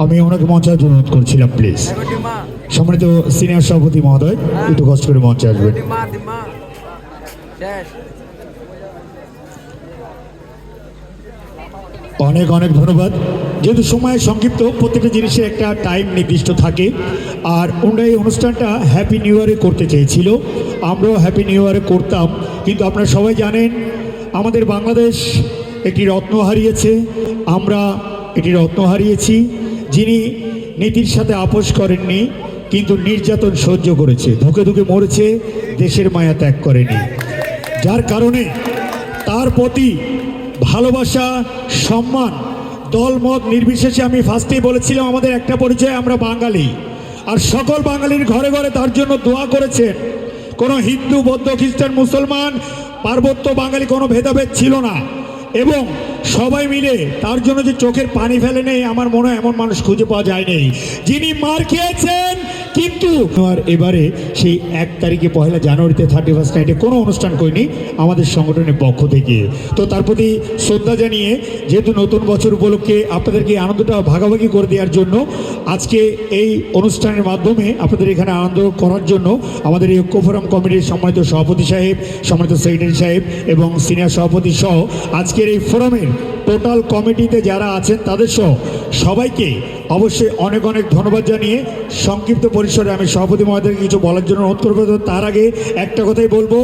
আমি ওনাকে মঞ্চে অনুরোধ করছিলাম প্লিজ। সম্মানিত সিনিয়র সভাপতি মহোদয় একটু কষ্ট করে মঞ্চে আসবেন। অনেক অনেক ধন্যবাদ। যেহেতু সময় সংক্ষিপ্ত, প্রত্যেকটা জিনিসের একটা টাইম নির্দিষ্ট থাকে, আর ওনারা এই অনুষ্ঠানটা হ্যাপি নিউ ইয়ারে করতে চেয়েছিল, আমরাও হ্যাপি নিউ ইয়ারে করতাম, কিন্তু আপনারা সবাই জানেন আমাদের বাংলাদেশ একটি রত্ন হারিয়েছে, আমরা একটি রত্ন হারিয়েছি যিনি নীতির সাথে আপোষ করেননি, কিন্তু নির্যাতন সহ্য করেছে, ধুকে ধুকে মরেছে, দেশের মায়া ত্যাগ করেনি, যার কারণে তার প্রতি ভালোবাসা, সম্মান, দলমত নির্বিশেষে আমি ফার্স্টেই বলেছিলাম আমাদের একটা পরিচয়, আমরা বাঙালি, আর সকল বাঙালির ঘরে ঘরে তার জন্য দোয়া করেছেন। কোনো হিন্দু, বৌদ্ধ, খ্রিস্টান, মুসলমান, পার্বত্য বাঙালি কোনো ভেদাভেদ ছিল না, এবং সবাই মিলে তার জন্য যে চোখের পানি ফেলে নেই, আমার মনে হয় এমন মানুষ খুঁজে পাওয়া যায়নি যিনি মার খেয়েছেন কিন্তু আর এবারে সেই 1 তারিখে 1 জানুয়ারিতে 31 নাইটে কোনো অনুষ্ঠান করিনি আমাদের সংগঠনের পক্ষ থেকে। তো তার প্রতি শ্রদ্ধা জানিয়ে, যেহেতু নতুন বছর উপলক্ষে আপনাদেরকে আনন্দটা ভাগাভাগি করে দেওয়ার জন্য আজকে এই অনুষ্ঠানের মাধ্যমে আপনাদের এখানে আনন্দ করার জন্য আমাদের এই ঐক্য ফোরাম কমিটির সম্মানিত সভাপতি সাহেব, সম্মানিত সেক্রেটারি সাহেব এবং সিনিয়র সভাপতি সহ আজকের এই ফোরামের টোটাল কমিটিতে যারা আছেন তাদের সহ সবাইকে অবশ্যই অনেক অনেক ধন্যবাদ জানিয়ে সংক্ষিপ্ত পরিসরে আমি সভাপতি মহোদয়কে কিছু বলার জন্য অনুরোধ করবো। তার আগে একটা কথাই বলবো,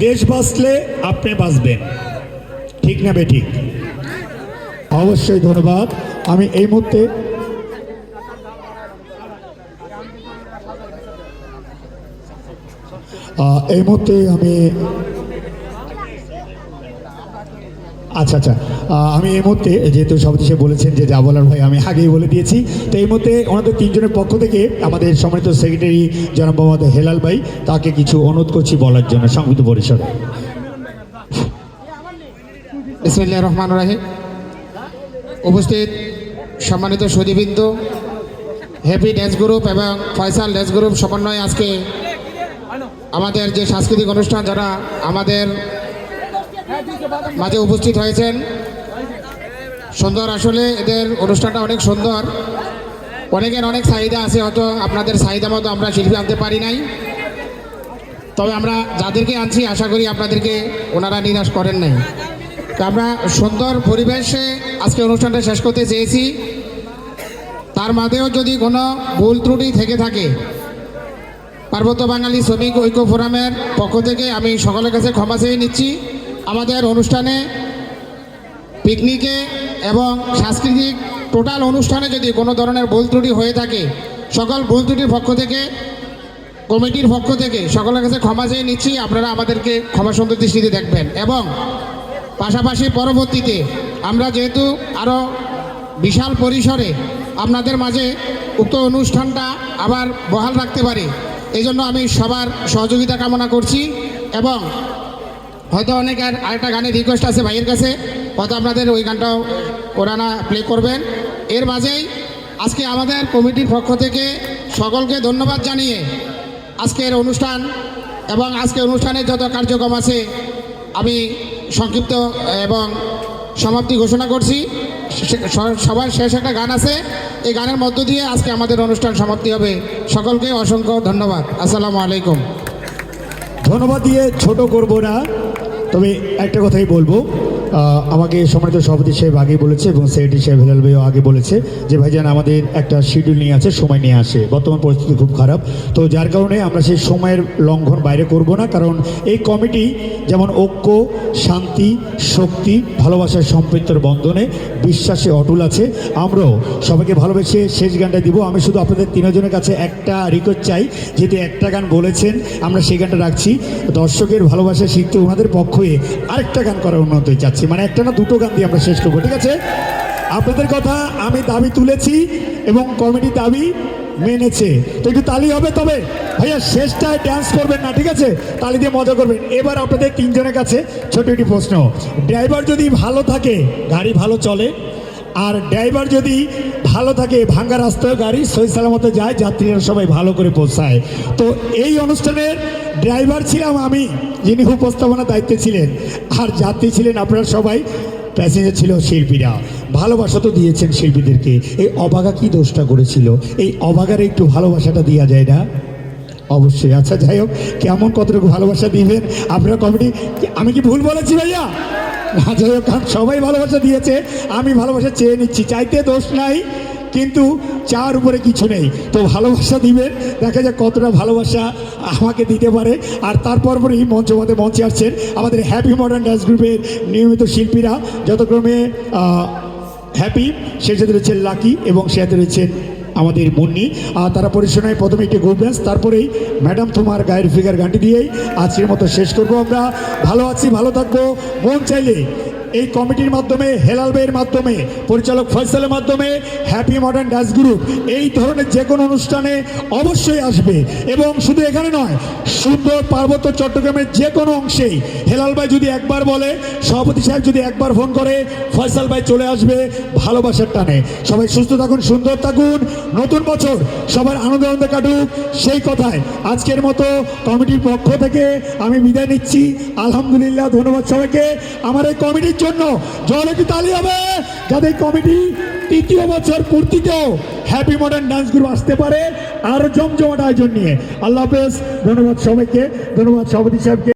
দেশ বাঁচলে আপনি বাঁচবেন, ঠিক না বেঠিক? অবশ্যই ধন্যবাদ। আমি এই মুহূর্তে আমি আমি এই মুহূর্তে, যেহেতু সভাপতি সাহেব বলেছেন যে যা বলার ভাই আমি আগেই বলে দিয়েছি, তো এই মুহূর্তে ওনাদের 3 জনের পক্ষ থেকে আমাদের সম্মানিত সেক্রেটারি জনাব মোহাম্মদ হেলাল ভাই, তাকে কিছু অনুরোধ করছি বলার জন্য সংক্ষিপ্ত পরিসরে। বিসমিল্লাহির রহমানির রহিম। উপস্থিত সম্মানিত সুধীবৃন্দ, হ্যাপি ড্যান্স গ্রুপ এবং ফয়সাল ড্যান্স গ্রুপ সমন্বয়ে আজকে আমাদের যে সাংস্কৃতিক অনুষ্ঠান, যারা আমাদের মাঝে উপস্থিত হয়েছেন, সুন্দর, আসলে এদের অনুষ্ঠানটা অনেক সুন্দর। অনেকের অনেক চাহিদা আছে, হয়তো আপনাদের চাহিদা মতো আমরা শিল্পী আনতে পারি নাই, তবে আমরা যাদেরকে আনছি আশা করি আপনাদেরকে ওনারা নিরাশ করেন নাই। তো আমরা সুন্দর পরিবেশে আজকে অনুষ্ঠানটা শেষ করতে চেয়েছি, তার মাঝেও যদি কোনো ভুল ত্রুটি থেকে থাকে পার্বত্য বাঙালি শ্রমিক ঐক্য ফোরামের পক্ষ থেকে আমি সকলের কাছে ক্ষমা চেয়ে নিচ্ছি। আমাদের অনুষ্ঠানে, পিকনিকে এবং সাংস্কৃতিক টোটাল অনুষ্ঠানে যদি কোনো ধরনের ভুল ত্রুটি হয়ে থাকে, সকল ভুল ত্রুটির পক্ষ থেকে, কমিটির পক্ষ থেকে সকলের কাছে ক্ষমা চেয়ে নিচ্ছি। আপনারা আমাদেরকে ক্ষমা সুন্দর দৃষ্টিতে দেখবেন, এবং পাশাপাশি পরবর্তীতে আমরা যেহেতু আরও বিশাল পরিসরে আপনাদের মাঝে উক্ত অনুষ্ঠানটা আবার বহাল রাখতে পারি, এই জন্য আমি সবার সহযোগিতা কামনা করছি। এবং হয়তো অনেকের আরেকটা গানের রিকোয়েস্ট আছে ভাইয়ের কাছে, হয়তো আপনাদের ওই গানটাও ওরা প্লে করবেন। এর মাঝেই আজকে আমাদের কমিটির পক্ষ থেকে সকলকে ধন্যবাদ জানিয়ে আজকের অনুষ্ঠান এবং আজকের অনুষ্ঠানের যত কার্যক্রম আছে আমি সংক্ষিপ্ত এবং সমাপ্তি ঘোষণা করছি। সবার শেষ একটা গান আছে, এই গানের মধ্য দিয়ে আজকে আমাদের অনুষ্ঠান সমাপ্তি হবে। সকলকে অসংখ্য ধন্যবাদ। আসসালামু আলাইকুম। ধন্যবাদ দিয়ে ছোট করব না, তবে একটা কথাই বলবো, আমাকে সম্মানিত সভাপতি সাহেব আগে বলেছে এবং সেক্রেটারি সাহেব হেলাল ভাইও আগে বলেছে যে ভাইজান আমাদের একটা শিডিউল নিয়ে আছে, সময় নিয়ে আসে, বর্তমান পরিস্থিতি খুব খারাপ, তো যার কারণে আমরা সেই সময়ের লঙ্ঘন বাইরে করব না। কারণ এই কমিটি যেমন ঐক্য, শান্তি, শক্তি, ভালোবাসার সম্পৃক্তর বন্ধনে বিশ্বাসে অটুল আছে। আমরাও সবাইকে ভালোবেসে শেষ গানটা দিব। আমি শুধু আপনাদের 3 জনের কাছে একটা রিকোয়েস্ট চাই, যেহেতু একটা গান বলেছেন আমরা সেই গানটা রাখছি, দর্শকের ভালোবাসা শিখতে ওনাদের পক্ষে আরেকটা গান করার অনুরোধ চাচ্ছি, মানে একটা না 2টো গান দিয়ে আমরা শেষ করবো, ঠিক আছে? আপনাদের কথা আমি দাবি তুলেছি এবং কমিটি দাবি মেনেছে, তো একটু তালি হবে। তবে ভাইয়া শেষটায় ড্যান্স করবেন না, ঠিক আছে? তালি দিয়ে মজা করবেন। এবার আপনাদের 3 জনের কাছে ছোট একটি প্রশ্ন, ড্রাইভার যদি ভালো থাকে গাড়ি ভালো চলে, আর ড্রাইভার যদি ভালো থাকে ভাঙ্গা রাস্তায় গাড়ি সহি সালামতে যায়, যাত্রীরা সবাই ভালো করে পৌঁছায়। তো এই অনুষ্ঠানের ড্রাইভার ছিলাম আমি, যিনি উপস্থাপনা দায়িত্বে ছিলেন, আর যাত্রী ছিলেন আপনারা সবাই, প্যাসেঞ্জার ছিল শিল্পীরা। ভালোবাসা তো দিয়েছেন শিল্পীদেরকে, এই অবাগা কি দোষটা করেছিল? এই অবাগারে একটু ভালোবাসাটা দেওয়া যায় না? অবশ্যই। আচ্ছা যাই হোক, কেমন কতটুকু ভালোবাসা দিবেন আপনারা কমিটি? আমি কি ভুল বলেছি ভাইয়া? না যাই হোক, কারণ সবাই ভালোবাসা দিয়েছে, আমি ভালোবাসা চেয়ে নিচ্ছি, চাইতে দোষ নাই, কিন্তু চার উপরে কিছু নেই। তো ভালোবাসা দিবেন, দেখা যাক কতটা ভালোবাসা আমাকে দিতে পারে। আর তারপর পরে এই মঞ্চে আসছেন আমাদের হ্যাপি মডার্ন ডান্স গ্রুপের নিয়মিত শিল্পীরা, যথাক্রমে হ্যাপি, সেই সাথে রয়েছেন লাকি এবং সে সাথে রয়েছেন আমাদের মুন্নি। আর তারা পরিচালনায় প্রথমে একটি গ্রুপ ডান্স, তারপরেই ম্যাডাম তোমার গায়ের ফিগার গানটি দিয়েই আজকের মতো শেষ করবো। আমরা ভালো আছি, ভালো থাকবো। মন চাইলে এই কমিটির মাধ্যমে, হেলাল ভাইয়ের মাধ্যমে, পরিচালক ফয়সালের মাধ্যমে হ্যাপি মডার্ন ডান্স গ্রুপ এই ধরনের যে কোনো অনুষ্ঠানে অবশ্যই আসবে। এবং শুধু এখানে নয়, সুন্দর পার্বত্য চট্টগ্রামের যে কোনো অংশেই হেলাল ভাই যদি একবার বলে, সভাপতি সাহেব যদি একবার ফোন করে, ফয়সাল ভাই চলে আসবে ভালোবাসার টানে। সবাই সুস্থ থাকুন, সুন্দর থাকুন, নতুন বছর সবার আনন্দে কাটুক, সেই কথায় আজকের মতো কমিটির পক্ষ থেকে আমি বিদায় নিচ্ছি। আলহামদুলিল্লাহ, ধন্যবাদ সবাইকে। আমার এই কমিটির জন্য জল একটু তালি হবে, যাতে কমিটি তৃতীয় বছর পূর্তিতেও হ্যাপি মডার্ন ডান্স গ্রুপ আসতে পারে আরো জমজমাট আয়োজন নিয়ে। আল্লাহ হাফেজ, ধন্যবাদ সবাইকে, ধন্যবাদ সভাপতি সাহেবকে।